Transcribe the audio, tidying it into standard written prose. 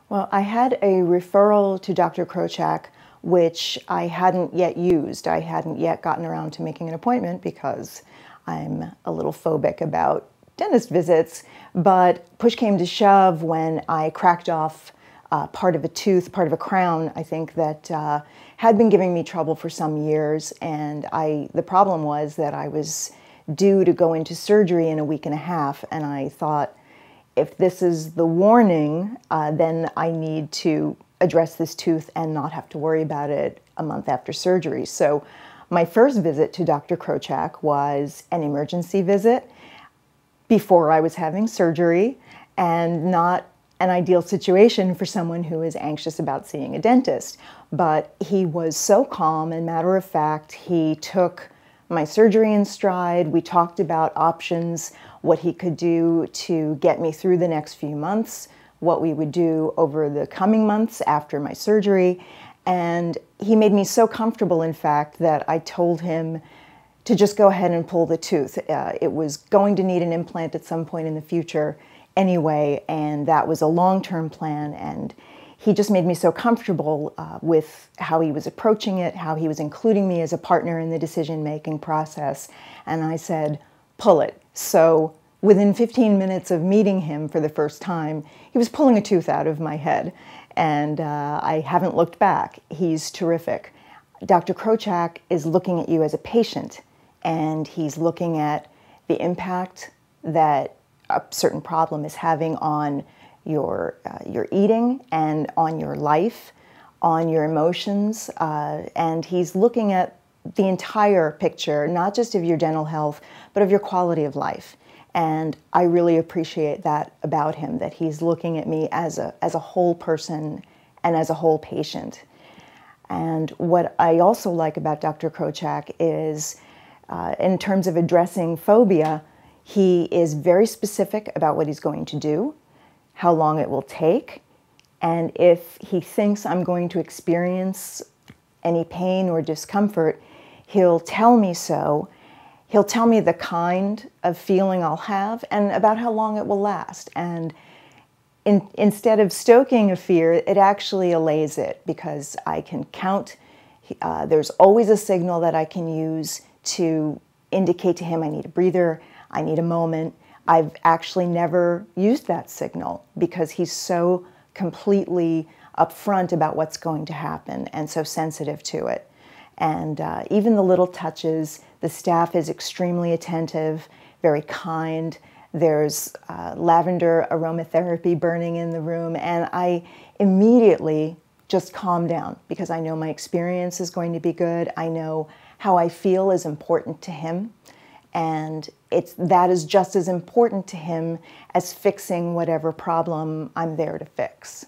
Well, I had a referral to Dr. Krochak, which I hadn't yet used. I hadn't yet gotten around to making an appointment because I'm a little phobic about dentist visits. But push came to shove when I cracked off part of a tooth, part of a crown, I think, that had been giving me trouble for some years. And the problem was that I was due to go into surgery in a week and a half, and I thought, if this is the warning, then I need to address this tooth and not have to worry about it a month after surgery. So my first visit to Dr. Krochak was an emergency visit before I was having surgery, and not an ideal situation for someone who is anxious about seeing a dentist. But he was so calm and matter of fact. He took my surgery in stride. We talked about options, what he could do to get me through the next few months, what we would do over the coming months after my surgery. And he made me so comfortable, in fact, that I told him to just go ahead and pull the tooth. It was going to need an implant at some point in the future anyway, and that was a long-term plan. And he just made me so comfortable with how he was approaching it, how he was including me as a partner in the decision-making process. And I said, pull it. So within 15 minutes of meeting him for the first time, he was pulling a tooth out of my head. And I haven't looked back. He's terrific. Dr. Krochak is looking at you as a patient, and he's looking at the impact that a certain problem is having on your eating and on your life, on your emotions, and he's looking at the entire picture, not just of your dental health, but of your quality of life. And I really appreciate that about him, that he's looking at me as a whole person and as a whole patient. And what I also like about Dr. Krochak is, in terms of addressing phobia, he is very specific about what he's going to do, how long it will take, and if he thinks I'm going to experience any pain or discomfort, he'll tell me so. He'll tell me the kind of feeling I'll have and about how long it will last. And instead of stoking a fear, it actually allays it, because I can count. There's always a signal that I can use to indicate to him I need a breather, I need a moment. I've actually never used that signal because he's so completely upfront about what's going to happen and so sensitive to it. And even the little touches, the staff is extremely attentive, very kind. There's lavender aromatherapy burning in the room, and I immediately just calm down because I know my experience is going to be good. I know how I feel is important to him, and that is just as important to him as fixing whatever problem I'm there to fix.